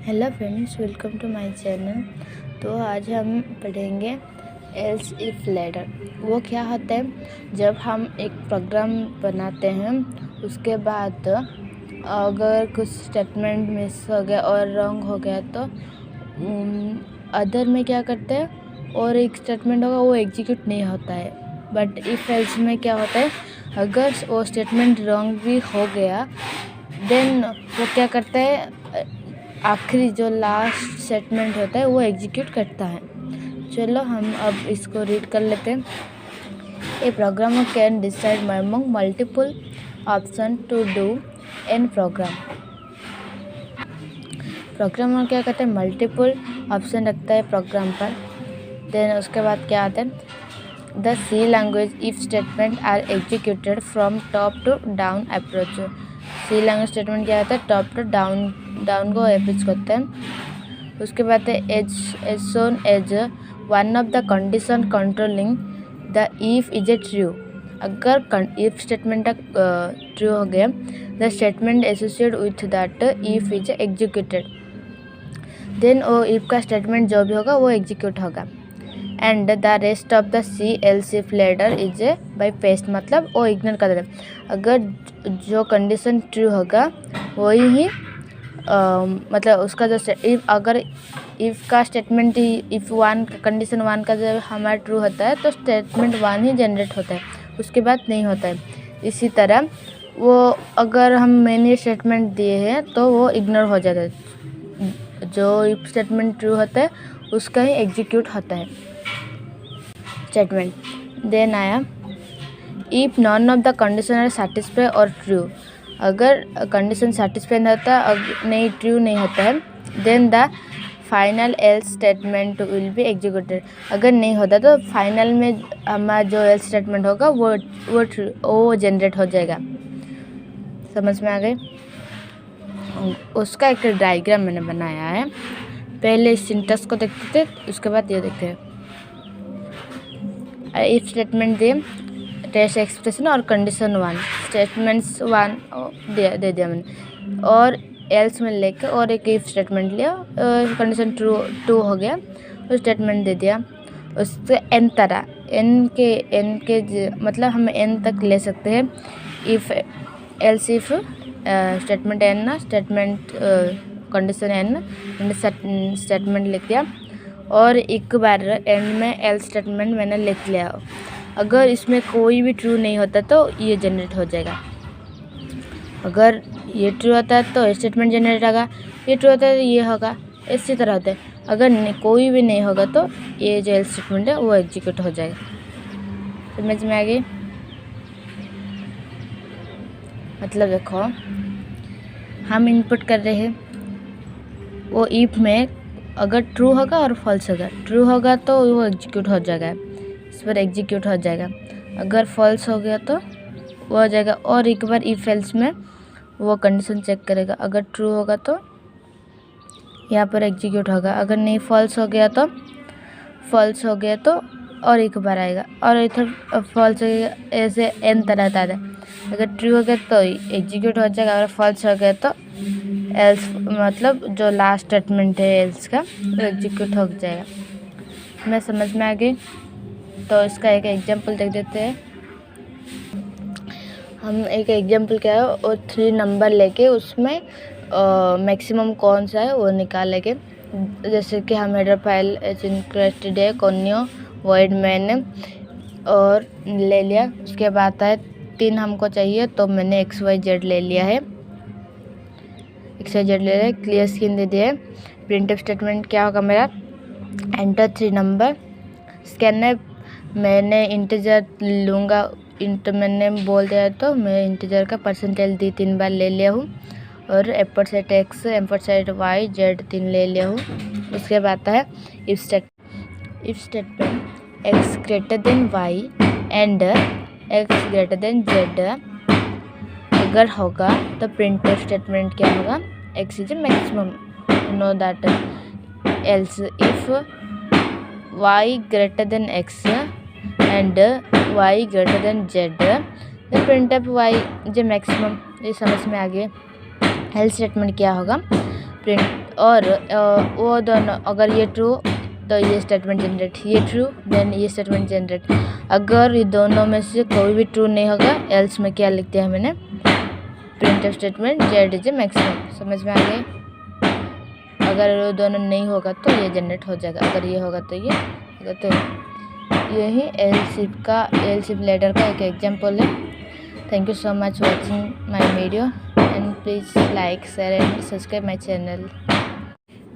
Hello friends, welcome to my channel. तो आज हम पढ़ेंगे एल्स इफ लेटर। वो क्या होता है, जब हम एक प्रोग्राम बनाते हैं उसके बाद अगर कुछ स्टेटमेंट मिस हो गया और रॉन्ग हो गया तो अदर में क्या करते हैं और एक स्टेटमेंट होगा वो एग्जीक्यूट नहीं होता है। बट इफ एल्स में क्या होता है, अगर वो स्टेटमेंट रॉन्ग भी हो गया देन वो क्या करता है, आखिरी जो लास्ट स्टेटमेंट होता है वो एग्जीक्यूट करता है। चलो हम अब इसको रीड कर लेते हैं। A programmer can decide among multiple option to do in program. Programmer क्या करते हैं, मल्टीपल ऑप्शन रखता है प्रोग्राम पर। देन उसके बाद क्या आता है, the C language if statement are executed from top to down approach. C language statement क्या होता है, टॉप टू डाउन को अप्रोच करते हैं। उसके बाद है as soon as one of the condition controlling the if is a true. अगर इफ स्टेटमेंट ट्रू हो गया, the statement associate with that if is executed, then वो इफ का स्टेटमेंट जो भी होगा वो एग्जीक्यूट होगा। And the rest of the C else if ladder is a bypassed, मतलब वो इग्नोर कर देता। अगर जो कंडीशन ट्रू होगा वही ही मतलब उसका जो अगर इफ़ का statement if one condition one का जब हमारा ट्रू होता है तो स्टेटमेंट वन ही जनरेट होता है, उसके बाद नहीं होता है। इसी तरह वो अगर हम मेन स्टेटमेंट दिए हैं तो वो इग्नोर हो जाता है। जो इफ स्टेटमेंट ट्रू होता है उसका ही एग्जीक्यूट होता है स्टेटमेंट। देन आया if none of the condition are satisfy और ट्रू। अगर कंडीशन सेटिस्फाई नहीं होता, नहीं ट्रू नहीं होता है, then the final else statement will be executed. अगर नहीं होता तो फाइनल में हमारा जो एल्स स्टेटमेंट होगा वो जनरेट हो जाएगा। समझ में आ गई? उसका एक डायग्राम मैंने बनाया है। पहले सिंटेक्स को देखते थे, उसके बाद ये देखते हैं। If statement the test expression और कंडीशन वन, स्टेटमेंट्स वन दे दिया मैंने, और एल्स में लेके और एक इफ स्टेटमेंट लिया, कंडीशन ट्रू हो गया और स्टेटमेंट दे दिया। उससे एन तरह एन के मतलब हम एन तक ले सकते हैं। If else if statement n, statement condition n, statement लिख दिया और एक बार एंड में एल्स स्टेटमेंट मैंने लिख लिया। अगर इसमें कोई भी ट्रू नहीं होता तो ये जनरेट हो जाएगा। अगर ये ट्रू होता है तो स्टेटमेंट जनरेट होगा, ये ट्रू होता है तो ये होगा, इसी तरह होता है। अगर कोई भी नहीं होगा तो ये जो एल्स स्टेटमेंट है वो एग्जीक्यूट हो जाएगा। समझ में आ गई? मतलब देखो, हम इनपुट कर रहे हैं, वो इफ में अगर ट्रू होगा और फॉल्स होगा, ट्रू होगा तो वो एग्जीक्यूट हो जाएगा, इस पर एग्जीक्यूट हो जाएगा। अगर फॉल्स हो गया तो वो हो जाएगा। और एक बार इफ एल्स में वो कंडीशन चेक करेगा, अगर ट्रू होगा तो यहाँ पर एग्जीक्यूट होगा, अगर नहीं फॉल्स हो गया तो और एक बार आएगा, और इधर फॉल्स हो गया, ऐसे एन तरह आता है। अगर ट्रू हो गया तो एग्जीक्यूट हो जाएगा, और फॉल्स हो गया तो एल्स मतलब जो लास्ट स्टेटमेंट है एल्स का वो एग्जीक्यूट हो जाएगा। मैं समझ में आ गई? तो इसका एक एग्जांपल देख देते हैं। हम एक एग्जांपल क्या है, और 3 नंबर लेके उसमें मैक्सिमम कौन सा है वो निकालेंगे। जैसे कि हम हेडर फाइल इंक्रेस्टेड है कोनियो वॉइड मैंने और ले लिया। उसके बाद है 3 हमको चाहिए तो मैंने XYZ ले लिया है, XYZ ले लिया है। क्लियर स्क्रीन दे दिया है। प्रिंटफ स्टेटमेंट क्या होगा मेरा, एंटर 3 नंबर। स्कैनर मैंने इंटीजर लूँगा, मैंने बोल दिया तो मैं इंटीजर का परसेंटेज दी 3 बार ले लिया हूँ, और एम्परसेट X एम्परसेट Y Z 3 ले लिया हूँ। उसके बाद है if statement X greater than Y and X greater than Z अगर होगा तो प्रिंटफ स्टेटमेंट क्या होगा, X is maximum, know that. Else if Y greater than X and Y greater than Z, then printf Y is maximum। ये समझ में आ गया। Else statement क्या होगा, प्रिंट और वो दोनों अगर ये ट्रू तो ये स्टेटमेंट जनरेट, ये ट्रू देन ये स्टेटमेंट जनरेट। अगर ये दोनों में से कोई भी ट्रू नहीं होगा एल्स में क्या लिखते हैं मैंने printf statement Z is maximum. समझ में आ गई? अगर वो दोनों नहीं होगा तो ये जनरेट हो जाएगा, अगर ये होगा तो ये होगा तो यही एलसिफ लेटर का एक एग्जाम्पल है। Thank you so much watching my video and please like share and subscribe my channel.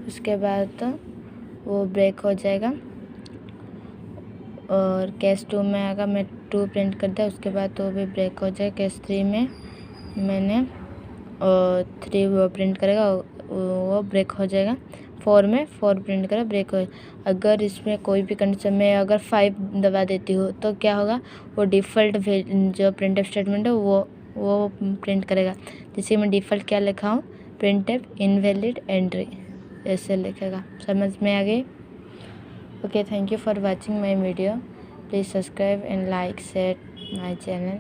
उसके बाद तो वो ब्रेक हो जाएगा और केस 2 में आएगा, मैं 2 प्रिंट कर दिया, उसके बाद तो भी ब्रेक हो जाएगा। केस 3 में मैंने 3 वो प्रिंट करेगा, वो ब्रेक हो जाएगा। 4 में 4 प्रिंट करेगा, ब्रेक हो। अगर इसमें कोई भी कंडीशन में अगर 5 दबा देती हो तो क्या होगा, वो डिफ़ॉल्ट जो प्रिंटफ स्टेटमेंट है वो प्रिंट करेगा। जैसे मैं डिफ़ॉल्ट क्या लिखा हूँ, प्रिंटफ इनवैलिड एंट्री ऐसे लिखेगा। समझ में आ गई? Okay, thank you for watching my video. Please subscribe and like share my channel.